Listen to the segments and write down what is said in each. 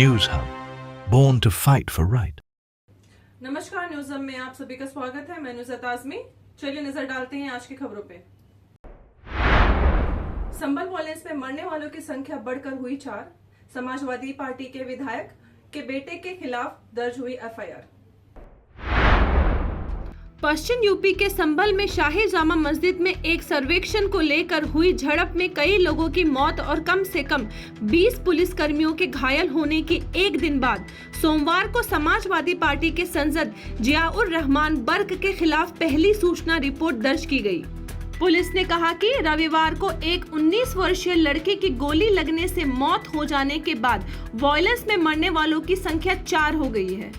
News hub, born to fight for right. नमस्कार, news hub में आप सभी का स्वागत है। मैं नुज़त आज़मी। चलिए नजर डालते हैं आज की खबरों पे। संभल वायलेंस में मरने वालों की संख्या बढ़कर हुई 4। समाजवादी पार्टी के विधायक के बेटे के खिलाफ दर्ज हुई एफआईआर। पश्चिम यूपी के संभल में शाही जामा मस्जिद में एक सर्वेक्षण को लेकर हुई झड़प में कई लोगों की मौत और कम से कम 20 पुलिसकर्मियों के घायल होने के एक दिन बाद सोमवार को समाजवादी पार्टी के सांसद जियाउर रहमान बर्क के खिलाफ पहली सूचना रिपोर्ट दर्ज की गई। पुलिस ने कहा कि रविवार को एक 19 वर्षीय लड़के की गोली लगने से मौत हो जाने के बाद वायलेंस में मरने वालों की संख्या 4 हो गई है।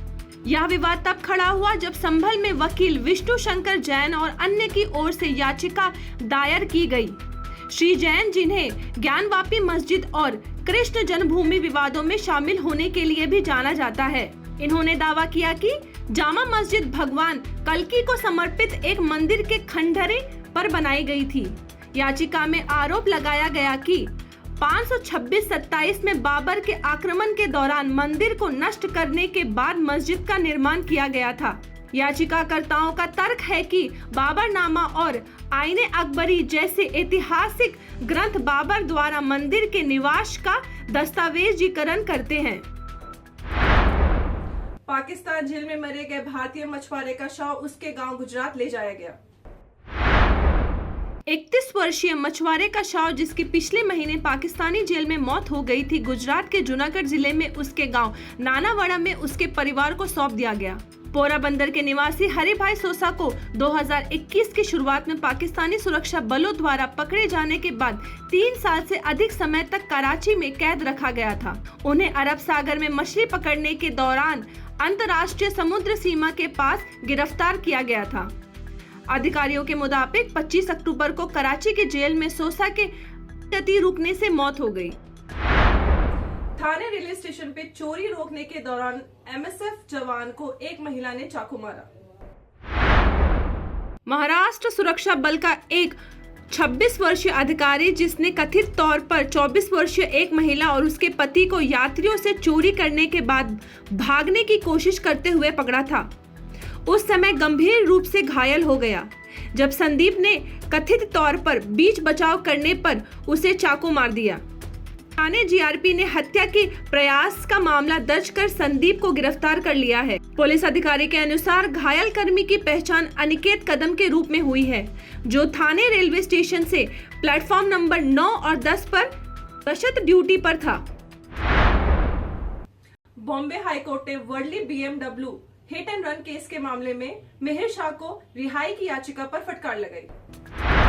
यह विवाद तब खड़ा हुआ जब संभल में वकील विष्णु शंकर जैन और अन्य की ओर से याचिका दायर की गई। श्री जैन, जिन्हें ज्ञानवापी मस्जिद और कृष्ण जन्मभूमि विवादों में शामिल होने के लिए भी जाना जाता है, इन्होंने दावा किया कि जामा मस्जिद भगवान कल्कि को समर्पित एक मंदिर के खंडहरे पर बनाई गई थी। याचिका में आरोप लगाया गया कि 526-27 में बाबर के आक्रमण के दौरान मंदिर को नष्ट करने के बाद मस्जिद का निर्माण किया गया था। याचिकाकर्ताओं का तर्क है कि बाबरनामा और आईने अकबरी जैसे ऐतिहासिक ग्रंथ बाबर द्वारा मंदिर के निवास का दस्तावेजीकरण करते हैं। पाकिस्तान जेल में मरे गए भारतीय मछुआरे का शव उसके गांव गुजरात ले जाया गया। 31 वर्षीय मछुआरे का शव, जिसकी पिछले महीने पाकिस्तानी जेल में मौत हो गई थी, गुजरात के जूनागढ़ जिले में उसके गांव नानावाड़ा में उसके परिवार को सौंप दिया गया। पोराबंदर के निवासी हरिभाई सोसा को 2021 की शुरुआत में पाकिस्तानी सुरक्षा बलों द्वारा पकड़े जाने के बाद 3 साल से अधिक समय तक कराची में कैद रखा गया था। उन्हें अरब सागर में मछली पकड़ने के दौरान अंतर्राष्ट्रीय समुद्र सीमा के पास गिरफ्तार किया गया था। अधिकारियों के मुताबिक 25 अक्टूबर को कराची के जेल में सोसा के गति रुकने से मौत हो गई। थाने रेलवे स्टेशन पे चोरी रोकने के दौरान एमएसएफ जवान को एक महिला ने चाकू मारा। महाराष्ट्र सुरक्षा बल का एक 26 वर्षीय अधिकारी, जिसने कथित तौर पर 24 वर्षीय एक महिला और उसके पति को यात्रियों से चोरी करने के बाद भागने की कोशिश करते हुए पकड़ा था, उस समय गंभीर रूप से घायल हो गया जब संदीप ने कथित तौर पर बीच बचाव करने पर उसे चाकू मार दिया। थाने जीआरपी ने हत्या के प्रयास का मामला दर्ज कर संदीप को गिरफ्तार कर लिया है। पुलिस अधिकारी के अनुसार घायल कर्मी की पहचान अनिकेत कदम के रूप में हुई है, जो थाने रेलवे स्टेशन से प्लेटफॉर्म नंबर 9 और 10 पर गश्त ड्यूटी पर था। बॉम्बे हाईकोर्ट ने Worli BMW hit and run case के मामले में मिहिर शाह को रिहाई की याचिका पर फटकार लगाई।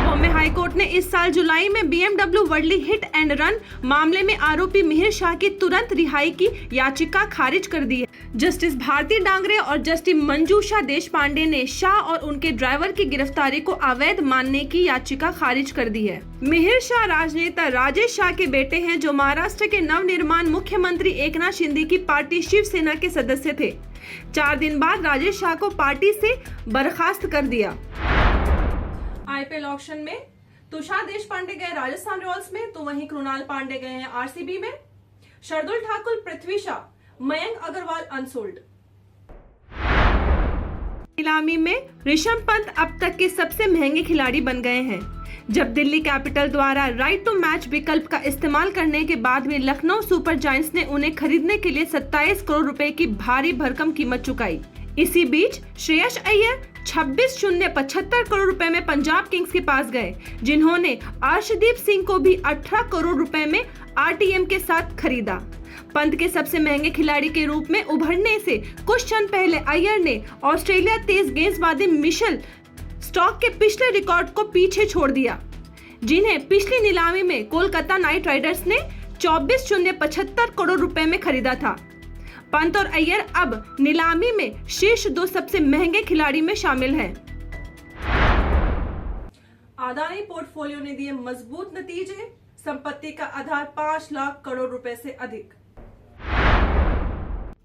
बॉम्बे हाईकोर्ट ने इस साल जुलाई में BMW Worli hit and run मामले में आरोपी मिहिर शाह की तुरंत रिहाई की याचिका खारिज कर दी है। जस्टिस भारती डांगरे और जस्टिस मंजूषा देशपांडे ने शाह और उनके ड्राइवर की गिरफ्तारी को अवैध मानने की याचिका खारिज कर दी है। मिहिर शाह राजनेता राजेश शाह के बेटे हैं, जो महाराष्ट्र के नवनिर्माण मुख्यमंत्री एकनाथ शिंदे की पार्टी शिवसेना के सदस्य थे। 4 दिन बाद राजेश शाह को पार्टी से बर्खास्त कर दिया। आईपीएल ऑक्शन में तुषार देशपांडे गए राजस्थान रॉयल्स में, तो वहीं कृणाल पांडे गए हैं आरसीबी में। शार्दुल ठाकुर, पृथ्वी शॉ, मयंक अग्रवाल अनसोल्ड। नीलामी में ऋषभ पंत अब तक के सबसे महंगे खिलाड़ी बन गए हैं, जब दिल्ली कैपिटल द्वारा राइट टू मैच विकल्प का इस्तेमाल करने के बाद में लखनऊ सुपर जायंट्स ने उन्हें खरीदने के लिए 27 करोड़ रुपए की भारी भरकम कीमत चुकाई। इसी बीच श्रेयस अय्यर 26,075 करोड़ रुपए में पंजाब किंग्स के पास गए, जिन्होंने अर्शदीप सिंह को भी 18 करोड़ रुपए में आरटीएम के साथ खरीदा। पंत के सबसे महंगे खिलाड़ी के रूप में उभरने से कुछ क्षण पहले अय्यर ने ऑस्ट्रेलिया तेज गेंदबाजी मिशेल स्टॉक के पिछले रिकॉर्ड को पीछे छोड़ दिया, जिन्हें पिछली नीलामी में कोलकाता नाइट राइडर्स ने 24,075 करोड़ रुपए में खरीदा था। पंत और अय्यर अब नीलामी में शीर्ष 2 सबसे महंगे खिलाड़ी में शामिल हैं। अदानी पोर्टफोलियो ने दिए मजबूत नतीजे, संपत्ति का आधार 5 लाख करोड़ रुपए से अधिक।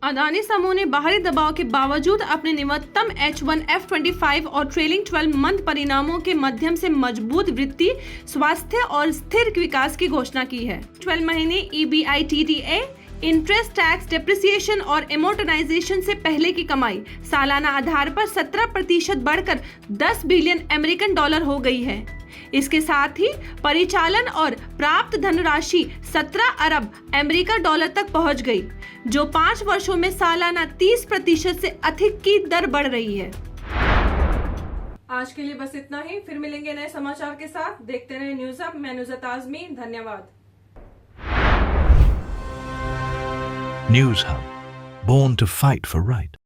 अदानी समूह ने बाहरी दबाव के बावजूद अपने निम्नतम H1F25 और ट्रेलिंग 12 मंथ परिणामों के माध्यम से मजबूत वृद्धि, स्वास्थ्य और स्थिर विकास की घोषणा की है। 12 महीने EBITDA इंटरेस्ट, टैक्स, डिप्रिसिएशन और एमोर्टाइजेशन से पहले की कमाई सालाना आधार पर 17% बढ़कर 10 बिलियन अमेरिकन डॉलर हो गई है। इसके साथ ही परिचालन और प्राप्त धनराशि 17 अरब अमेरिका डॉलर तक पहुंच गई, जो 5 वर्षों में सालाना 30% से अधिक की दर बढ़ रही है। आज के लिए बस इतना ही, फिर मिलेंगे नए समाचार के साथ। देखते रहे न्यूज अप। मैं नुज़त आज़मी, धन्यवाद। News Hub, born to fight for right.